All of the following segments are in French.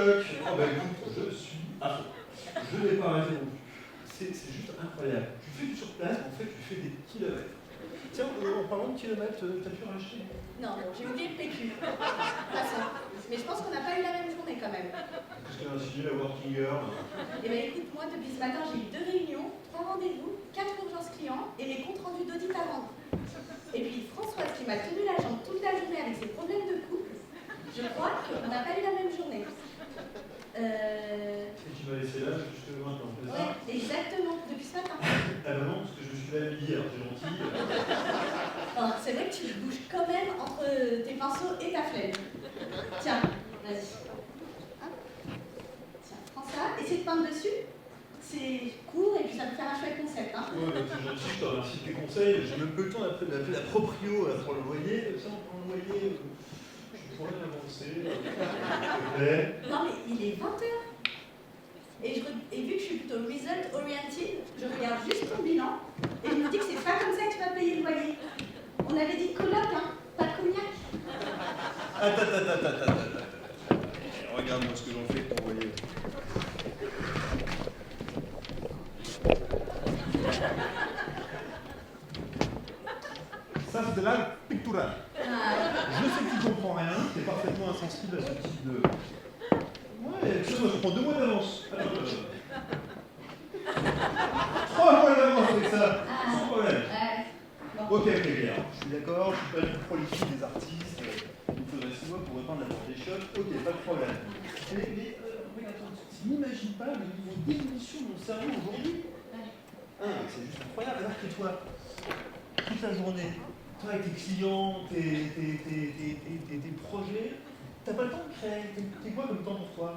coloc. Oh bah écoute, je suis à fond. Je n'ai pas arrêté non plus. C'est juste incroyable. Tu fais du surplace, mais en fait, tu fais des kilomètres. Tiens, en parlant de kilomètres, t'as pu racheter? Non, j'ai oublié le PQ. Mais je pense qu'on n'a pas eu la même journée quand même. Qu'est-ce qu'elle a insinué, la working girl? Eh bien écoute, moi depuis ce matin, j'ai eu 2 réunions, 3 rendez-vous, 4 urgences clients et mes comptes rendus d'audit à rendre. Et puis Françoise qui m'a tenu la jambe toute la journée avec ses problèmes de couple, je crois qu'on n'a pas eu la même journée. Et tu m'as laissé là jusque maintenant, c'est ça? Ouais, exactement, depuis ce matin. Ah bah non, parce que je me suis levé à midi, alors c'est gentil. Enfin, c'est vrai que tu bouges quand même entre tes pinceaux et ta flemme. Tiens, vas-y. Hein? Tiens, prends ça, essaie de peindre dessus. C'est court et puis ça peut faire un chouette concept. Hein. Ouais, bah, c'est gentil, je te remercie de tes conseils. J'ai même peu le temps d'appeler la proprio là, pour le loyer. Ça, on prend le loyer. Je pourrais l'avancer. S'il te plaît. Non mais il est 20h. Et vu que je suis plutôt result oriented, je regarde juste ton bilan et je me dis que c'est pas comme ça que tu vas payer le loyer. On avait dit coloc, hein, pas de cognac. Attends. Regarde-moi ce que j'en fais de ton loyer. Ça, c'est de l'art pictural. Je sais que tu comprends rien, tu es parfaitement insensible à ce type de... Ouais, tu sais, moi je prends 2 mois d'avance. 3 mois d'avance avec ça, sans problème. Bon. Ok, clair. Je suis d'accord, je suis pas une prolifique des artistes. Il me faudrait 6 mois pour repeindre la porte des shots. Ok, pas de problème. Mais attends, tu n'imagines pas le niveau d'évolution de mon cerveau aujourd'hui. C'est juste incroyable. Alors que toi, toute la journée, toi avec tes clients, tes projets, t'as pas le temps de créer. T'es quoi comme temps pour toi?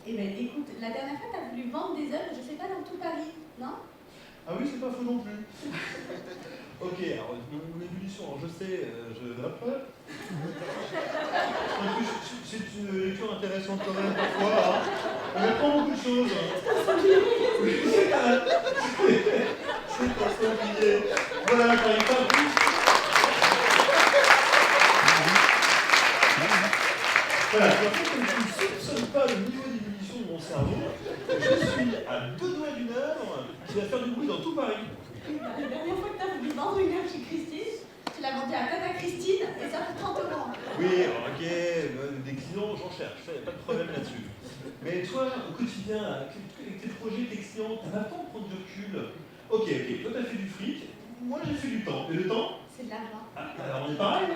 Eh bien écoute, la dernière fois t'as voulu vendre des œuvres, je sais pas, dans tout Paris, non? Ah oui, c'est pas faux non plus. Ok, alors mon évolution, alors je sais, je la preuve. En plus, c'est une lecture intéressante quand même parfois. Hein. On apprend beaucoup de choses. Oui, c'est pas ça oublié. Voilà, j'arrive pas plus. Voilà, en fait, comme tu ne soupçonnes pas le niveau d'évolution de mon cerveau, je suis à 2 doigts d'une heure qui va faire du bruit dans tout Paris. La dernière fois que t'as voulu vendre une œuvre chez Christine, tu l'as vendue à Tata Christine et ça fait 30 euros. Oui, ok, des clients, j'en cherche, il n'y a pas de problème là-dessus. Mais toi, au quotidien, avec tes projets, tes clients, t'as pas le temps de prendre du recul. Ok, toi t'as fait du fric, moi j'ai fait du temps. Et le temps? C'est de l'argent. Alors on est pareil.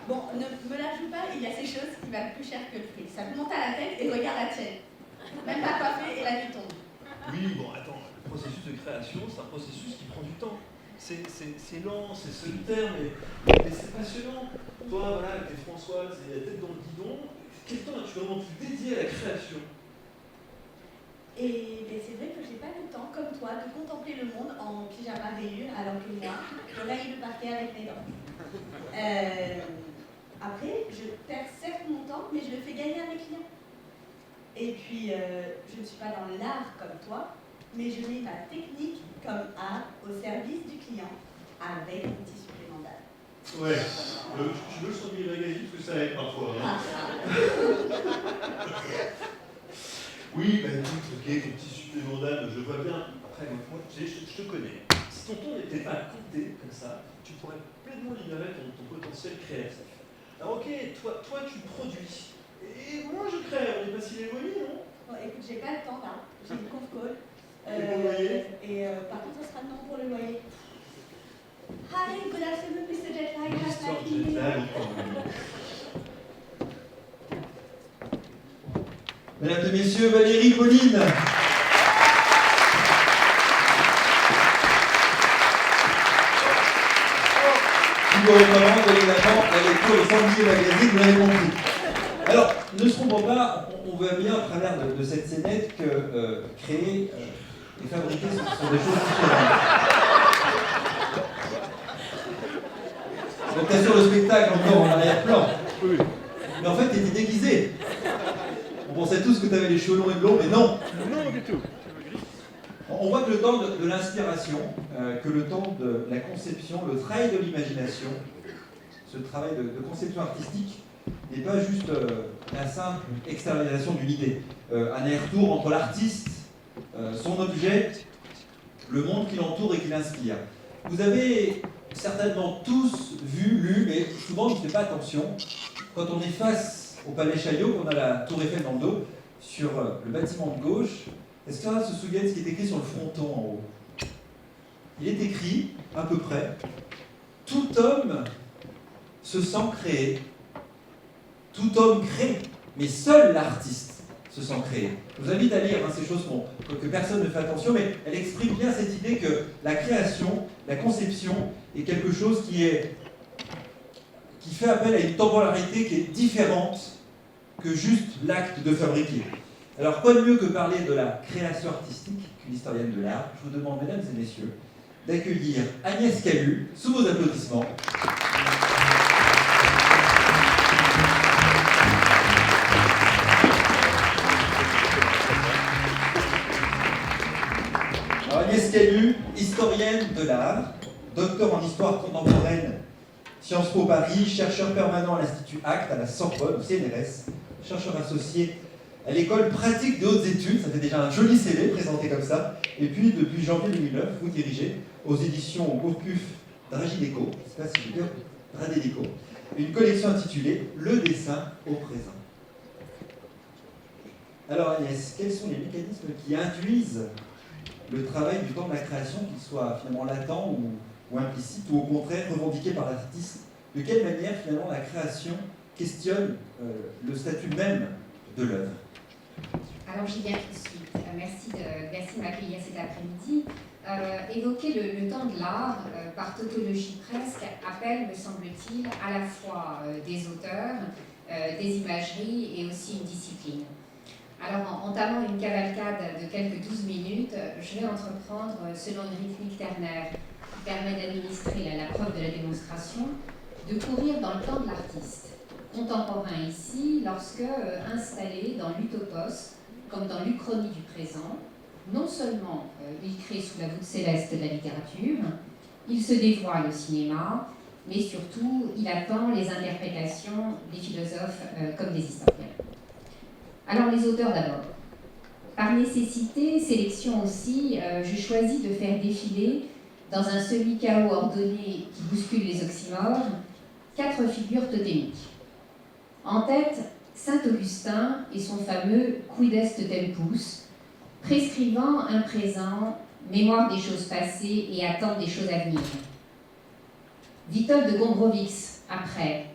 Bon, ne me la joue pas, il y a ces choses qui valent plus cher que le fric. Ça te monte à la tête et regarde la tienne. Même pas coiffée et la nuit tombe. Oui, bon, attends, le processus de création, c'est un processus qui prend du temps. C'est lent, c'est solitaire, mais c'est passionnant. Toi, voilà, t'es Françoise, et la tête dans le guidon, quel temps as-tu vraiment pu dédier à la création? Et c'est vrai que j'ai pas le temps, comme toi, de contempler le monde en pyjama rayure, alors que moi, je raye le parquet avec mes dents. Après, je perds certes mon temps, mais je le fais gagner à mes clients. Et puis, je ne suis pas dans l'art comme toi, mais je mets ma technique comme art au service du client, avec un petit supplément d'art. Ouais, tu veux le son du magazine parce que ça aide parfois. Hein. Oui, bah écoute, ok, ton petit supplément d'âme, je vois bien. Après, moi, je te connais. Si ton ton n'était pas compté comme ça, tu pourrais pleinement libérer ton potentiel créatif. Alors ok, toi tu produis. Et moi je crée, on est pas si éloigné, non? Bon, écoute, j'ai pas le temps là, j'ai une conf call. Et pour le loyer? Par contre, ça sera non pour le loyer. Hi, good afternoon, Mr. Jetlag. Mesdames et messieurs, Valérie Pauline. Je vous recommande évidemment la lecture de Sanglier Magazine, vous l'avez compris. Alors, ne se trompons pas, on voit bien à travers de cette scénette que créer et fabriquer ce sont des choses différentes. Donc, t'assures le spectacle encore en arrière-plan. Oui. Mais en fait, t'étais déguisé. On pensait tous que t'avais les cheveux longs et blonds, mais non. Non, du tout. On voit que le temps de l'inspiration, que le temps de la conception, le travail de l'imagination, ce travail de conception artistique n'est pas juste la simple externalisation d'une idée, un aller-retour entre l'artiste, son objet, le monde qui l'entoure et qui l'inspire. Vous avez certainement tous vu, lu, mais souvent on ne fait pas attention, quand on est face au Palais Chaillot, qu'on a la Tour Eiffel dans le dos, sur le bâtiment de gauche, est-ce que ça se souvient de ce qui est écrit sur le fronton en haut? Il est écrit, à peu près, « Tout homme se sent créé. Tout homme crée, mais seul l'artiste se sent créé. » Je vous invite à lire ces choses que personne ne fait attention, mais elle exprime bien cette idée que la création, la conception est quelque chose qui fait appel à une temporalité qui est différente que juste l'acte de fabriquer. Alors, quoi de mieux que parler de la création artistique qu'une historienne de l'art? Je vous demande, mesdames et messieurs, d'accueillir Agnès Calu, sous vos applaudissements. Alors, Agnès Calu, historienne de l'art, docteur en histoire contemporaine, Sciences Po Paris, chercheur permanent à l'Institut ACT, à la Sorbonne, au CNRS, chercheur associé à l'école pratique des hautes études, ça fait déjà un joli CV présenté comme ça, et puis depuis janvier 2009, vous dirigez aux éditions Gourcuff Dragideco, je ne sais pas si je veux dire Dragideco, une collection intitulée Le dessin au présent. Alors Agnès, quels sont les mécanismes qui induisent le travail du temps de la création, qu'il soit finalement latent ou implicite, ou au contraire revendiqué par l'artiste? De quelle manière finalement la création questionne le statut même de l'œuvre? Alors j'y viens tout de suite. Merci de m'accueillir cet après-midi. Évoquer le temps de l'art, par tautologie presque, appelle, me semble-t-il, à la fois des auteurs, des imageries et aussi une discipline. Alors en entamant une cavalcade de quelques 12 minutes, je vais entreprendre, selon une rythmique ternaire qui permet d'administrer la preuve de la démonstration, de courir dans le temps de l'artiste. Contemporain ici, lorsque, installé dans l'utopos, comme dans l'Uchronie du présent, non seulement il crée sous la voûte céleste de la littérature, il se dévoile au cinéma, mais surtout il attend les interprétations des philosophes comme des historiens. Alors les auteurs d'abord. Par nécessité, sélection aussi, je choisis de faire défiler, dans un semi-chaos ordonné qui bouscule les oxymores, 4 figures totémiques. En tête, saint Augustin et son fameux Quid est tempus, prescrivant un présent, mémoire des choses passées et attente des choses à venir. Witold de Gombrowicz, après,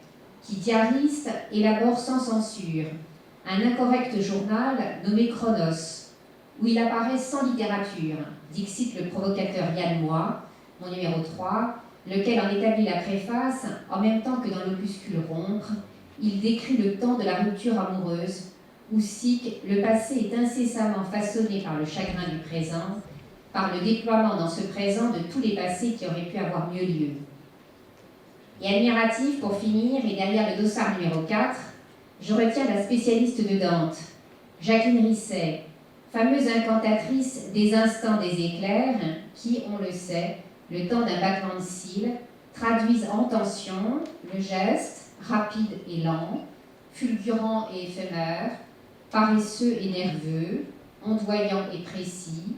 qui diariste élabore sans censure un incorrect journal nommé Chronos, où il apparaît sans littérature, dixit le provocateur Yann Moix, mon numéro 3, lequel en établit la préface en même temps que dans l'opuscule Rompre. Il décrit le temps de la rupture amoureuse, où sic, le passé est incessamment façonné par le chagrin du présent, par le déploiement dans ce présent de tous les passés qui auraient pu avoir mieux lieu. Et admiratif, pour finir, et derrière le dossard numéro 4, je retiens la spécialiste de Dante, Jacqueline Risset, fameuse incantatrice des instants des éclairs, qui, on le sait, le temps d'un battement de cils, traduisent en tension le geste, rapide et lent, fulgurant et éphémère, paresseux et nerveux, ondoyant et précis,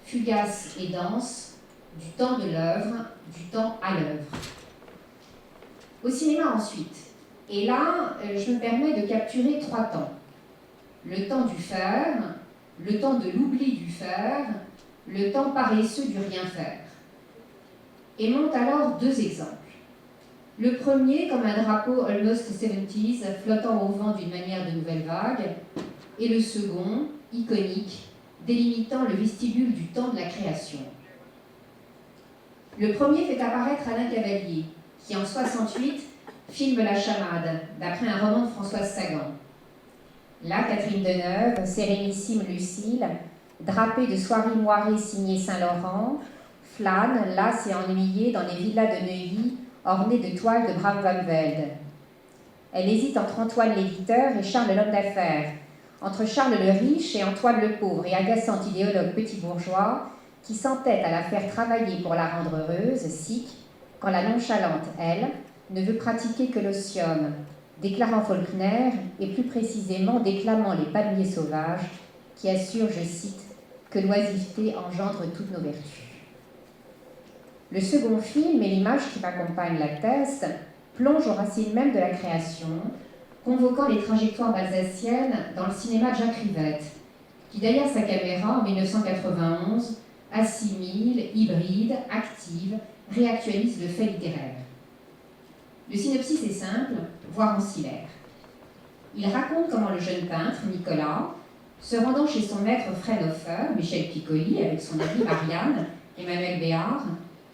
fugace et dense, du temps de l'œuvre, du temps à l'œuvre. Au cinéma ensuite, et là, je me permets de capturer 3 temps. Le temps du faire, le temps de l'oubli du faire, le temps paresseux du rien faire. Et monte alors 2 exemples. Le premier, comme un drapeau almost 70s, flottant au vent d'une manière de nouvelle vague, et le second, iconique, délimitant le vestibule du temps de la création. Le premier fait apparaître Alain Cavalier, qui en 68 filme La Chamade, d'après un roman de Françoise Sagan. Là, Catherine Deneuve, sérénissime Lucille, drapée de soieries moirées signées Saint-Laurent, flâne, lasse et ennuyée dans les villas de Neuilly, ornée de toiles de Bram van Velde. Elle hésite entre Antoine l'éditeur et Charles l'homme d'affaires, entre Charles le riche et Antoine le pauvre et agaçant idéologue petit bourgeois qui s'entête à la faire travailler pour la rendre heureuse, sic, quand la nonchalante, elle, ne veut pratiquer que l'otium, déclarant Faulkner, et plus précisément déclamant les palmiers sauvages, qui assurent, je cite, que l'oisiveté engendre toutes nos vertus. Le second film et l'image qui m'accompagne l'attestent, plonge aux racines même de la création, convoquant les trajectoires alsaciennes dans le cinéma de Jacques Rivette, qui derrière sa caméra en 1991 assimile, hybride, active, réactualise le fait littéraire. Le synopsis est simple, voire ancillaire. Il raconte comment le jeune peintre, Nicolas, se rendant chez son maître Fraunhofer, Michel Piccoli, avec son ami Marianne, Emmanuel Béard,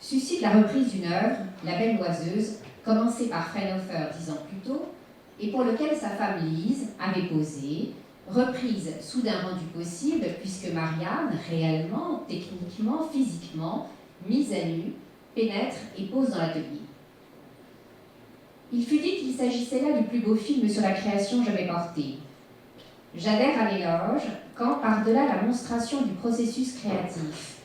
suscite la reprise d'une œuvre, La Belle Oiseuse, commencée par Fraunhofer 10 ans plus tôt, et pour lequel sa femme Lise avait posé, reprise soudain rendue possible puisque Marianne, réellement, techniquement, physiquement, mise à nu, pénètre et pose dans l'atelier. Il fut dit qu'il s'agissait là du plus beau film sur la création jamais porté. J'adhère à l'éloge quand, par-delà la monstration du processus créatif,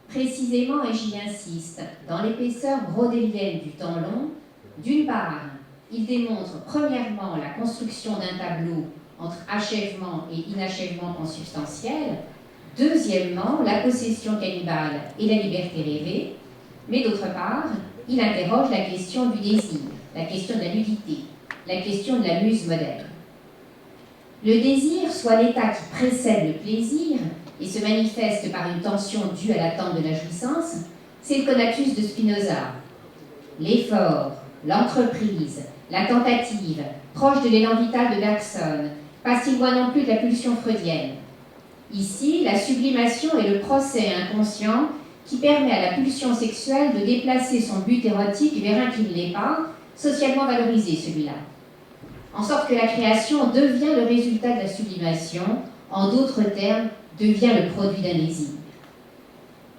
précisément, et j'y insiste, dans l'épaisseur brodélienne du temps long, d'une part, il démontre premièrement la construction d'un tableau entre achèvement et inachèvement consubstantiel, deuxièmement, la possession cannibale et la liberté rêvée, mais d'autre part, il interroge la question du désir, la question de la nudité, la question de la muse moderne. Le désir, soit l'état qui précède le plaisir et se manifeste par une tension due à l'attente de la jouissance, c'est le conatus de Spinoza. L'effort, l'entreprise, la tentative, proche de l'élan vital de Bergson, pas si loin non plus de la pulsion freudienne. Ici, la sublimation est le procès inconscient qui permet à la pulsion sexuelle de déplacer son but érotique vers un qui ne l'est pas, socialement valorisé celui-là. En sorte que la création devient le résultat de la sublimation, en d'autres termes, devient le produit d'un désir.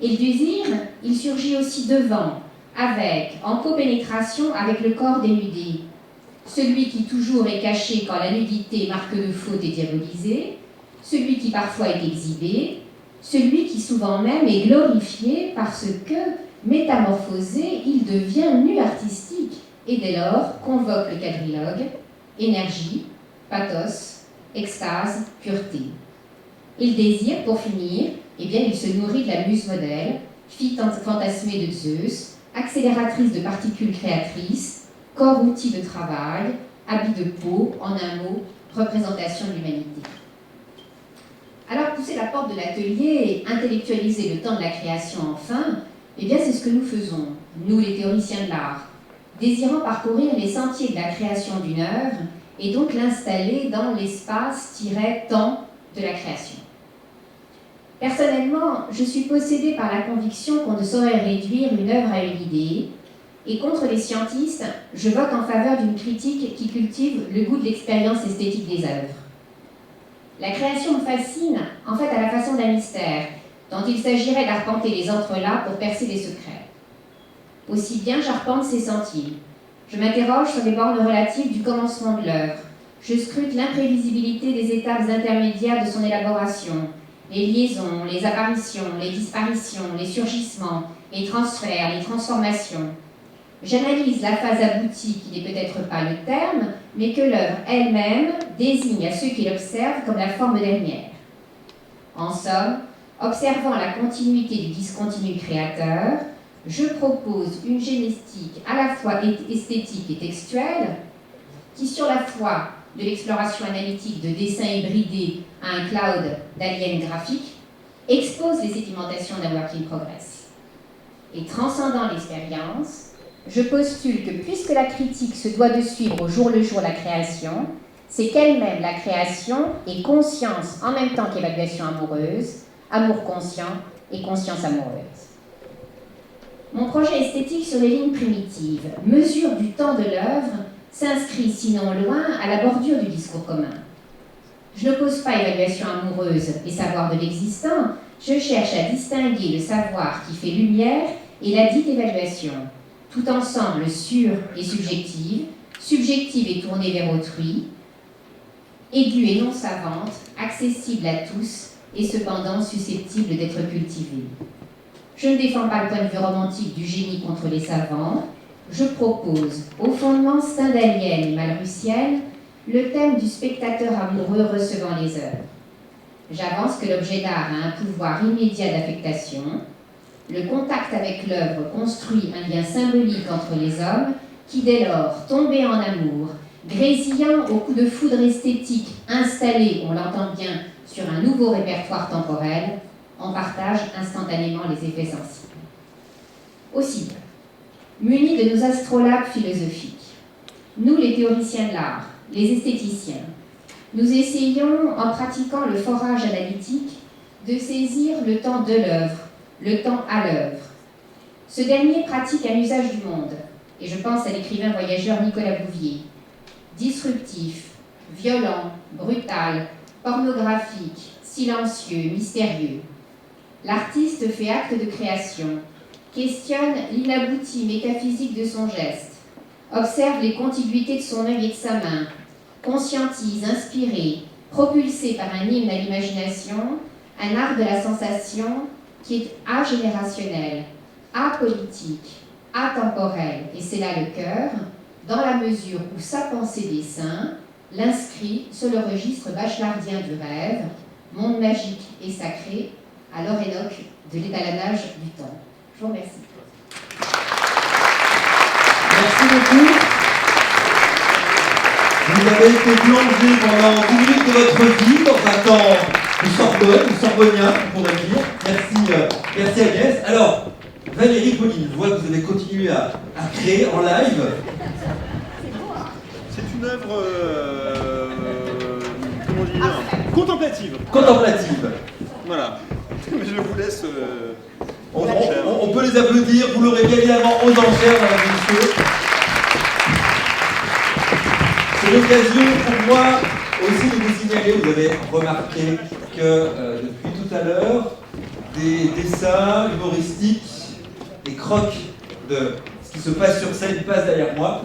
Et le désir, il surgit aussi devant, avec, en copénétration avec le corps dénudé, celui qui toujours est caché quand la nudité, marque de faute, est diabolisée, celui qui parfois est exhibé, celui qui souvent même est glorifié parce que, métamorphosé, il devient nu artistique et dès lors convoque le quadrilogue, énergie, pathos, extase, pureté. Et le désir, pour finir, eh bien, il se nourrit de la muse modèle, fille fantasmée de Zeus, accélératrice de particules créatrices, corps outil de travail, habit de peau, en un mot, représentation de l'humanité. Alors, pousser la porte de l'atelier et intellectualiser le temps de la création enfin, eh bien, c'est ce que nous faisons, nous les théoriciens de l'art, désirant parcourir les sentiers de la création d'une œuvre et donc l'installer dans l'espace-temps de la création. Personnellement, je suis possédée par la conviction qu'on ne saurait réduire une œuvre à une idée, et contre les scientistes, je vote en faveur d'une critique qui cultive le goût de l'expérience esthétique des œuvres. La création me fascine, en fait, à la façon d'un mystère, dont il s'agirait d'arpenter les entrelacs pour percer les secrets. Aussi bien j'arpente ces sentiers. Je m'interroge sur les bornes relatives du commencement de l'œuvre. Je scrute l'imprévisibilité des étapes intermédiaires de son élaboration, les liaisons, les apparitions, les disparitions, les surgissements, les transferts, les transformations. J'analyse la phase aboutie qui n'est peut-être pas le terme, mais que l'œuvre elle-même désigne à ceux qui l'observent comme la forme dernière. En somme, observant la continuité du discontinu créateur, je propose une génestique à la fois esthétique et textuelle, qui sur la foi de l'exploration analytique de dessins hybridés à un cloud d'aliens graphiques, expose les sédimentations d'un work in progress. Et transcendant l'expérience, je postule que puisque la critique se doit de suivre au jour le jour la création, c'est qu'elle-même, la création, est conscience en même temps qu'évaluation amoureuse, amour conscient et conscience amoureuse. Mon projet esthétique sur les lignes primitives, mesure du temps de l'œuvre, s'inscrit sinon loin à la bordure du discours commun. Je n'oppose pas évaluation amoureuse et savoir de l'existant, je cherche à distinguer le savoir qui fait lumière et la dite évaluation, tout ensemble sûre et subjective et tournée vers autrui, aiguë et non savante, accessible à tous et cependant susceptible d'être cultivée. Je ne défends pas le point de vue romantique du génie contre les savants, je propose, au fondement stendhalien et malrussienne, le thème du spectateur amoureux recevant les œuvres. J'avance que l'objet d'art a un pouvoir immédiat d'affectation. Le contact avec l'œuvre construit un lien symbolique entre les hommes qui, dès lors, tombés en amour, grésillant au coup de foudre esthétique installé, on l'entend bien, sur un nouveau répertoire temporel, en partagent instantanément les effets sensibles. Aussi, munis de nos astrolabes philosophiques, nous les théoriciens de l'art, les esthéticiens, nous essayons, en pratiquant le forage analytique, de saisir le temps de l'œuvre, le temps à l'œuvre. Ce dernier pratique un usage du monde, et je pense à l'écrivain voyageur Nicolas Bouvier, disruptif, violent, brutal, pornographique, silencieux, mystérieux. L'artiste fait acte de création, questionne l'inabouti métaphysique de son geste, observe les contiguïtés de son œil et de sa main, conscientise, inspiré, propulsé par un hymne à l'imagination, un art de la sensation qui est agénérationnel, apolitique, atemporel, et c'est là le cœur, dans la mesure où sa pensée-dessin l'inscrit sur le registre bachelardien du rêve, monde magique et sacré, à l'Orénoque de l'étalonnage du temps. Je vous remercie. Merci beaucoup. Vous avez été plongé pendant 10 minutes de votre vie dans un temps de Sorbonne, ou sorbonnien, on pourrait dire. Merci Agnès. Alors, Valérie Pauline, je vois que vous avez continué à créer en live. C'est une œuvre, comment dire, contemplative. Contemplative. Voilà. Mais je vous laisse... On peut les applaudir, vous l'aurez bien évidemment aux enchères, mesdames et messieurs. C'est l'occasion pour moi aussi de vous signaler, vous avez remarqué que depuis tout à l'heure, des dessins humoristiques, des crocs de ce qui se passe sur scène passent derrière moi.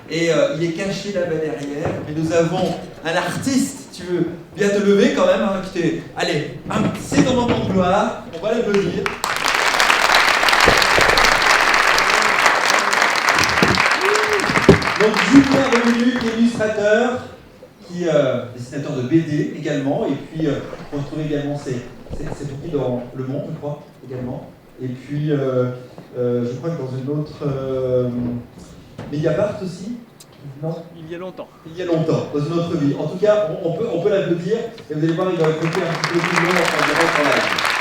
Et il est caché là-bas derrière. Mais nous avons un artiste, tu veux bien te lever quand même, hein, qui t'est... Allez, c'est ton moment de gloire, on va l'applaudir. Donc Julien Remuluc, illustrateur, qui dessinateur de BD également, et puis on retrouve également ses bouquins dans Le Monde, je crois, également. Et puis je crois que dans une autre Mediapart aussi. Non ? Il y a longtemps. Il y a longtemps, dans une autre vie. En tout cas, on peut l'applaudir, et vous allez voir, il va écouter un petit peu plus long en live.